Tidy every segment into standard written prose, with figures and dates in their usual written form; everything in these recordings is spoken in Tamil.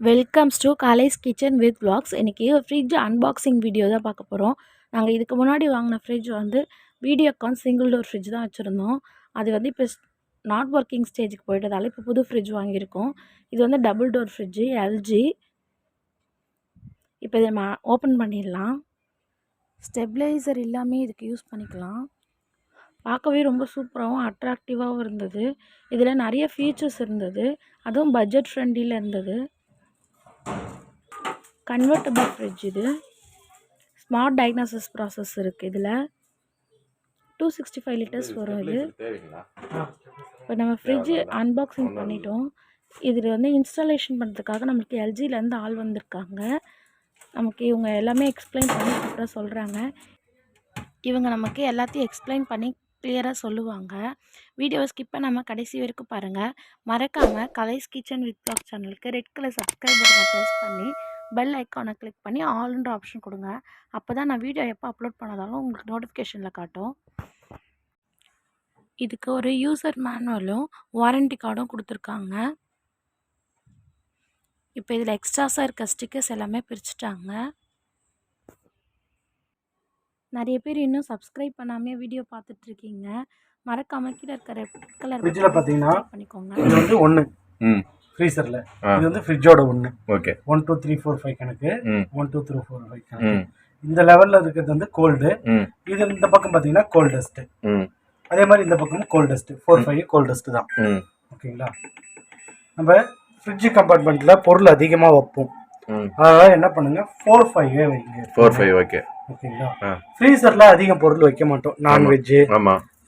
Welcomes to college kitchen with vlogs. இன்றைக்கி ஃப்ரிட்ஜ் அன்பாக்சிங் வீடியோ தான் பார்க்க போகிறோம். நாங்கள் இதுக்கு முன்னாடி வாங்கின ஃப்ரிட்ஜ் வந்து வீடியோகான் சிங்கிள் டோர் ஃப்ரிட்ஜ் தான் வச்சுருந்தோம். அது வந்து இப்போ நாட் ஒர்க்கிங் ஸ்டேஜுக்கு போயிட்டதால் இப்போ புது ஃப்ரிட்ஜ் வாங்கியிருக்கோம். இது வந்து டபுள் டோர் ஃப்ரிட்ஜு எல்ஜி. இப்போ இதை நம்ம ஓப்பன் பண்ணிடலாம். ஸ்டெபிளைசர் இல்லாமல் இதுக்கு யூஸ் பண்ணிக்கலாம். பார்க்கவே ரொம்ப சூப்பராகவும் அட்ராக்டிவாகவும் இருந்தது. இதில் நிறைய ஃபீச்சர்ஸ் இருந்தது, அதுவும் பட்ஜெட் ஃப்ரெண்ட்லியில் இருந்தது. கன்வெர்ட்டபிள் ஃப்ரிட்ஜ் இது. ஸ்மார்ட் டயக்னாசிஸ் ப்ராசஸ் இருக்குது இதில். 265 லிட்டர்ஸ் வரும் இது. இப்போ நம்ம ஃப்ரிட்ஜு அன்பாக்சிங் பண்ணிட்டோம். இதில் வந்து இன்ஸ்டாலேஷன் பண்ணுறதுக்காக நம்மளுக்கு எல்ஜிலேருந்து ஆள் வந்திருக்காங்க. நமக்கு இவங்க எல்லாமே எக்ஸ்பிளைன் பண்ணி அப்புறம் சொல்கிறாங்க. இவங்க நமக்கு எல்லாத்தையும் எக்ஸ்பிளைன் பண்ணி கிளியராக சொல்லுவாங்க. வீடியோவை ஸ்கிப் பண்ணாமல் கடைசி வரைக்கும் பாருங்கள். மறக்காமல் கலைஸ் கிச்சன் வித் vlog சேனலுக்கு ரெட் கலர் சப்ஸ்கிரைப் பட்டனை ப்ரெஸ் பண்ணி பெல் ஐக்கானை கிளிக் பண்ணி ஆல்ன்ற ஆப்ஷன் கொடுங்க. அப்போ தான் நான் வீடியோ எப்போ அப்லோட் பண்ணதாலும் உங்களுக்கு நோட்டிஃபிகேஷனில் காட்டும். இதுக்கு ஒரு யூசர் மேனுவலும் வாரண்டி கார்டும் கொடுத்துருக்காங்க. இப்போ இதில் எக்ஸ்ட்ராஸாக இருக்க ஸ்டிக்கர்ஸ் எல்லாமே பிரிச்சுட்டாங்க. நிறைய பேர் இன்னும் சப்ஸ்கிரைப் பண்ணாமல் வீடியோ பார்த்துட்ருக்கீங்க. மறக்காமல் கீழே இருக்கிற ரெட் கலர் ஃப்ரிட்ஜில் பார்த்தீங்கன்னா பண்ணிக்கோங்க. இது வந்து 1 ஃப்ரீசரில் இது வந்து ஃப்ரிட்ஜோட 1. ஓகே 1 2 3 4 5 கணக்கு, 1 2 3 4 5 கணக்கு. இந்த லெவலில் இருக்கிறது வந்து கோல்டு. இது இந்த பக்கம் பார்த்தீங்கன்னா கோல்டஸ்ட்டு. அதே மாதிரி இந்த பக்கமும் கோல்டஸ்ட்டு 4 5 கோல்டஸ்ட்டு தான். ஓகேங்களா? நம்ம ஃப்ரிட்ஜ் கம்பார்ட்மெண்ட்டில் பொருள் அதிகமாக வைப்போம். அதனால் என்ன பண்ணுங்க 4 5 வைங்க. 4 5 ஓகே. ஓகேங்களா? ஃப்ரீசரில் அதிகம் பொருள் வைக்க மாட்டோம். நான்வெஜ்ஜு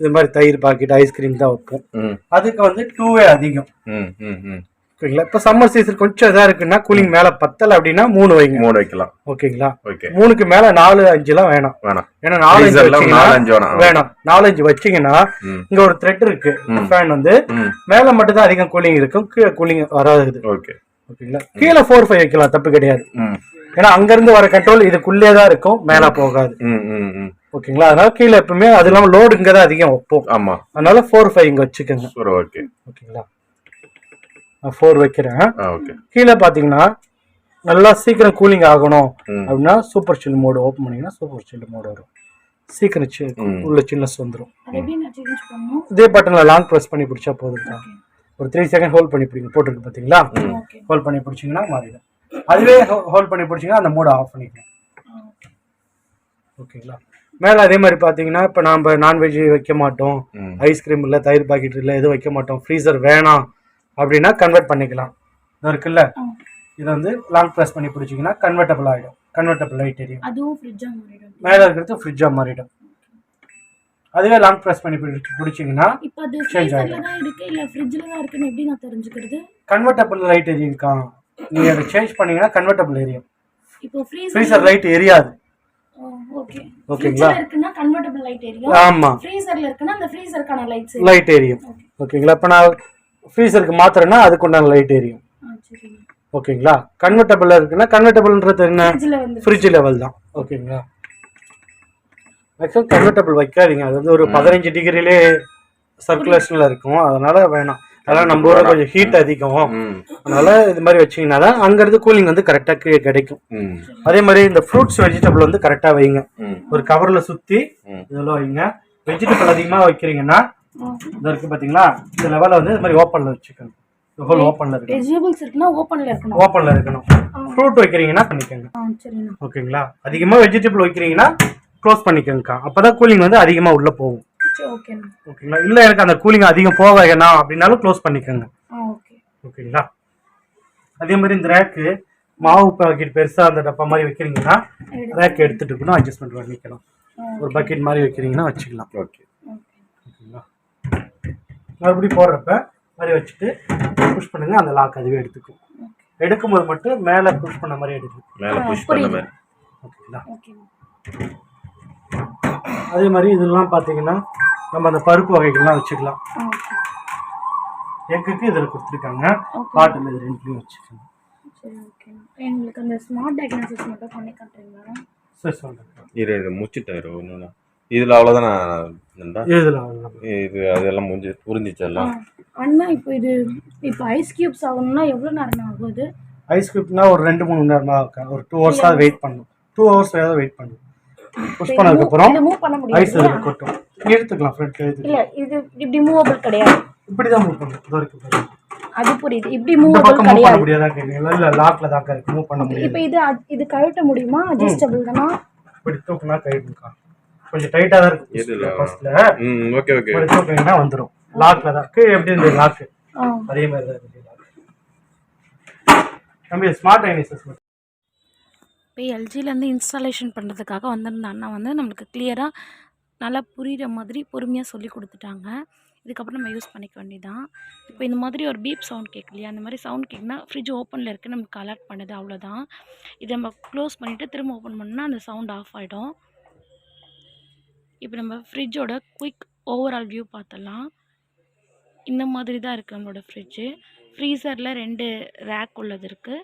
இது மாதிரி தயிர் பாக்கெட் ஐஸ்கிரீம் தான் வைப்போம். அதுக்கு வந்து 2 அதிகம். ஓகேங்களா? இப்போ சம்மர் சீசன் கொஞ்சம் இதாக இருக்குன்னா கூலிங் மேலே பத்தலை அப்படின்னா 3 வைங்க. 3 வைக்கலாம். ஓகேங்களா? 3க்கு மேலே 4 5 வேணாம். ஏன்னா 4 5 வேணாம். 4 5 வச்சிங்கன்னா இங்கே ஒரு த்ரெட் இருக்கு. ஃபேன் வந்து மேலே மட்டும் தான் அதிகம் கூலிங் இருக்கும், கீழே கூலிங் வராது. ஓகேங்களா? கீழே 4 5 வைக்கலாம், தப்பு கிடையாது. ஏன்னா அங்கிருந்து வர கண்ட்ரோல் இதுக்குள்ளே தான் இருக்கும், மேலே போகாது. ஓகேங்களா? அதனால கீழே எப்பவுமே அது இல்லாமல் லோடு இங்கே தான் அதிகம் வைப்போம். ஆமா, அதனால 4 5 இங்கே வச்சுக்கோங்க. ஓகேங்களா? நான் 4 வைக்கிறேன். கீழே பார்த்தீங்கன்னா நல்லா சீக்கிரம் கூலிங் ஆகணும் அப்படின்னா சூப்பர் சில் மோடு ஓப்பன் பண்ணிங்கன்னா சூப்பர் சில் மோடு வரும். சீக்கிரம் உள்ள சில்னஸ் வந்துடும். இதே பட்டனில் லாங் ப்ரெஸ் பண்ணி பிடிச்சா போதும். ஒரு 3 செகண்ட் ஹோல்ட் பண்ணி பிடிங்க. போட்டிருக்கு பார்த்தீங்களா? ஹோல்ட் பண்ணி பிடிச்சிங்கன்னா மாறிடும். அதுவே ஹோல்ட் பண்ணி பிடிச்சிங்கன்னா அந்த மோடை ஆஃப் பண்ணிக்கலாம். ஓகேங்களா? மேலே அதே மாதிரி பார்த்தீங்கன்னா இப்போ நம்ம நான்வெஜ் வைக்க மாட்டோம், ஐஸ்கிரீம் இல்லை, தயிர் பாக்கெட் இல்லை, எதுவும் வைக்க மாட்டோம், ஃப்ரீசர் வேணாம் அப்படின்னா கன்வெர்ட் பண்ணிக்கலாம். இது இருக்குல்ல, இதை வந்து லாங் ப்ரெஸ் பண்ணி பிடிச்சிங்கன்னா கன்வெர்ட்டபிள் ஆகிடும். கன்வெர்ட்டபிள் லைட் எரியும். மேலே இருக்கிறது ஃப்ரிட்ஜாக மாறிடும். அதுவே லாங் ப்ரெஸ் பண்ணி பிடிச்சிங்கன்னா சேஞ்ச் ஆகிடும். கன்வெர்ட்டபிள் லைட் எரியும்க்கா. நீங்கள் அதை சேஞ்ச் பண்ணீங்கன்னா கன்வெர்ட்டபிள் எரியும். ஃப்ரீசர் லைட் எரியாது. ஓகேங்களா? ஆமா, லைட் எரியும். ஓகேங்களா? இப்போ நான் ஃப்ரீசருக்கு மாத்திரன்னா அதுக்கு உண்டான லைட் எரியும். ஓகேங்களா? கன்வெர்ட்டபிள் இருக்குன்னா கன்வெர்ட்டபிள்ன்றது என்ன? ஃப்ரிட்ஜ் லெவல் தான். ஓகேங்களா? மேக்ஸிமம் கன்வெர்ட்டபிள் வைக்காதீங்க. அது வந்து ஒரு 15 டிகிரிலே சர்க்குலேஷனில் இருக்கும். அதனால வேணாம். அதெல்லாம் நம்ம ஊரில் கொஞ்சம் ஹீட் அதிகம். அதனால இது மாதிரி வச்சிங்கன்னா தான் அங்கேருந்து கூலிங் வந்து கரெக்டாக கிடைக்கும். அதே மாதிரி இந்த ஃப்ரூட்ஸ் வெஜிடபிள் வந்து கரெக்டாக வைங்க. ஒரு கவரில் சுற்றி இதெல்லாம் வைங்க. வெஜிடபிள் அதிகமாக வைக்கிறீங்கன்னா இது இருக்குது பார்த்தீங்களா, இந்த லெவலில் வந்து இது மாதிரி ஓப்பனில் வச்சுக்கோங்க. ஹோல் ஓப்பனில் இருக்கணும். ஓப்பனில் இருக்கணும். ஃப்ரூட் வைக்கிறீங்கன்னா பண்ணிக்கோங்க. ஓகேங்களா? அதிகமாக வெஜிடபிள் வைக்கிறீங்கன்னா க்ளோஸ் பண்ணிக்கோங்கக்கா. அப்போ தான் கூலிங் வந்து அதிகமாக உள்ளே போகும். ஓகேங்களா? இல்லை எனக்கு அந்த கூலிங் அதிகம் போக வேணாம் அப்படின்னாலும் க்ளோஸ் பண்ணிக்கோங்க. ஓகேங்களா? அதே மாதிரி இந்த ரேக்கு மாவு பாக்கெட் பெருசாக அந்த டப்பா மாதிரி வைக்கிறீங்கன்னா ரேக் எடுத்துகிட்டு இருக்கணும், அட்ஜஸ்ட்மெண்ட் பண்ணிக்கலாம். ஒரு பக்கெட் மாதிரி வைக்கிறீங்கன்னா வச்சுக்கலாம். ஓகேங்களா? மறுபடியும் போடுறப்ப மாதிரி வச்சுட்டு புஷ் பண்ணுங்க, அந்த லாக் அதுவே எடுத்துக்கும். எடுக்கும்போது மட்டும் மேலே புஷ் பண்ண மாதிரி எடுக்கும். ஓகேங்களா? அதே மாதிரி இதெல்லாம் பார்த்தீங்கன்னா நம்ம அந்த பருப்பு வகைகள்லாம் வச்சுக்கலாம். எக்குக்கு இதில் கொடுத்துருக்காங்க, பாட்டில் இது 2லையும் வச்சுக்கோங்க. எங்களுக்கு அந்த ஸ்மார்ட் டயக்னாசிஸ் மட்டும் பண்ணி காட்டுறீங்களா? சரி சொல்கிறேன். இது முடிச்சுட்டாரு ஒன்று. இதில் அவ்வளோதானே? இதில் அவ்வளோதான். இது அதெல்லாம் புரிஞ்சிச்சு எல்லாம். அண்ணா இப்போ ஐஸ் கியூப்ஸ் ஆகணும்னா எவ்வளோ நேரம் ஆகுது? ஐஸ் கியூப்னா ஒரு 2-3 மணி நேரமா ஒரு 2 ஹவர்ஸாவது வெயிட் பண்ணணும். 2 ஹவர்ஸ் வெயிட் பண்ணணும். புஷ் பண்ணதுக்கு அப்புறம் ஐஸ் இதுல கொட்டும். எடுத்துக்கலாம் ஃப்ரண்ட்ல இது. இல்ல இது இப்படி மூவபிள் கிடையாது. இப்படி தான் மூவ் பண்ணணும். இதோ இருக்கு பாருங்க. அது புரியுது. இப்படி மூவபிள் கிடையாது. மூவ் பண்ண முடியாதா கேக்குறீங்களா? இல்ல லாக்ல தான் இருக்கு. மூவ் பண்ண முடியாது. இப்போ இது கழட்ட முடியுமா? அட்ஜஸ்டபிள் தானா? இப்படி தூக்குனா கழட்டுங்க. கொஞ்சம் டைட்டா தான் இருக்கு இதுல ஃபர்ஸ்ட்ல. Okay okay. இப்படி தூக்குனீங்கன்னா வந்துரும். லாக்ல தான் இருக்கு. எப்படி இந்த லாக்? அதே மாதிரி தான் இருக்கு லாக். நம்ம ஸ்மார்ட் ஐனிசஸ் இப்போ எல்ஜிலேருந்து இன்ஸ்டாலேஷன் பண்ணுறதுக்காக வந்திருந்த அண்ணா வந்து நம்மளுக்கு கிளியராக நல்லா புரிகிற மாதிரி பொறுமையாக சொல்லி கொடுத்துட்டாங்க. இதுக்கப்புறம் நம்ம யூஸ் பண்ணிக்க வேண்டியதான். இப்போ இந்த மாதிரி ஒரு பீப் சவுண்ட் கேட்கலையா? அந்த மாதிரி சவுண்ட் கேட்குனா ஃப்ரிட்ஜ் ஓப்பனில் இருக்குது, நமக்கு அலர்ட் பண்ணுது, அவ்வளோதான். இதை நம்ம க்ளோஸ் பண்ணிவிட்டு திரும்ப ஓப்பன் பண்ணால் அந்த சவுண்ட் ஆஃப் ஆகிடும். இப்போ நம்ம ஃப்ரிட்ஜோட குயிக் ஓவரால் வியூ பார்த்தலாம். இந்த மாதிரி தான் இருக்குது நம்மளோட ஃப்ரிட்ஜு. ஃப்ரீசரில் 2 ரேக் உள்ளது இருக்குது.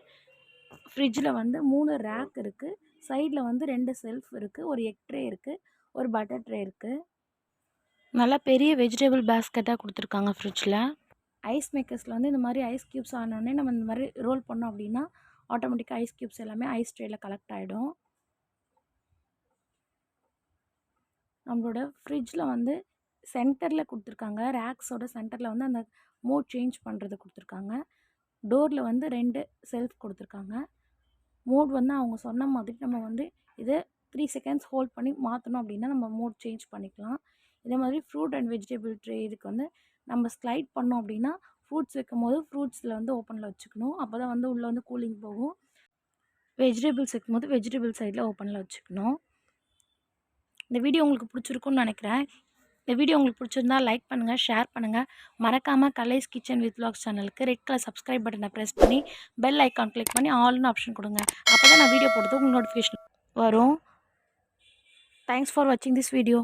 ஃப்ரிட்ஜில் வந்து 3 ரேக் இருக்குது. சைடில் வந்து 2 செல்ஃப் இருக்குது. ஒரு எக் ட்ரே இருக்குது. ஒரு பட்டர் ட்ரே இருக்குது. நல்லா பெரிய வெஜிடபிள் பேஸ்கெட்டாக கொடுத்துருக்காங்க ஃப்ரிட்ஜில். ஐஸ் மேக்கர்ஸில் வந்து இந்த மாதிரி ஐஸ் க்யூப்ஸ் ஆனோடனே நம்ம இந்த மாதிரி ரோல் பண்ணோம் அப்படின்னா ஆட்டோமேட்டிக்காக ஐஸ் க்யூப்ஸ் எல்லாமே ஐஸ் ட்ரேயில் கலெக்ட் ஆகிடும். நம்மளோட ஃப்ரிட்ஜில் வந்து சென்டரில் கொடுத்துருக்காங்க. ரேக்ஸோட சென்டரில் வந்து அந்த மோட் சேஞ்ச் பண்ணுறது கொடுத்துருக்காங்க. டோரில் வந்து 2 செல்ஃப் கொடுத்துருக்காங்க. மோட் வந்து அவங்க சொன்ன மாதிரி நம்ம வந்து இதை 3 செகண்ட்ஸ் ஹோல்ட் பண்ணி மாற்றணும் அப்படின்னா நம்ம மோட் சேஞ்ச் பண்ணிக்கலாம். இதே மாதிரி ஃப்ரூட் அண்ட் வெஜிடபிள் ட்ரே இதுக்கு வந்து நம்ம ஸ்லைட் பண்ணோம் அப்படின்னா ஃப்ரூட்ஸ் வைக்கும் போது ஃப்ரூட்ஸில் வந்து ஓப்பனில் வச்சுக்கணும். அப்போ தான் வந்து உள்ளே வந்து கூலிங் போகும். வெஜிடபிள்ஸ் வைக்கும் போது வெஜிடபிள் சைடில் ஓப்பனில் வச்சுக்கணும். இந்த வீடியோ உங்களுக்கு பிடிச்சிருக்குன்னு நினைக்கிறேன். இந்த வீடியோ உங்களுக்கு பிடிச்சிருந்தா லைக் பண்ணுங்கள், ஷேர் பண்ணுங்கள். மறக்காமல் கலைஸ் கிச்சன் வித் வ்ளாக்ஸ் சேனலுக்கு ரெட் கலர் சப்ஸ்கிரைப் பட்டனை ப்ரெஸ் பண்ணி பெல் ஐக்கான் கிளிக் பண்ணி ஆல்னு ஆப்ஷன் கொடுங்க. அப்போ தான் நான் வீடியோ போடுறது உங்களுக்கு நோட்டிஃபிகேஷன் வரும். தேங்க்ஸ் ஃபார் வாட்சிங் திஸ் வீடியோ.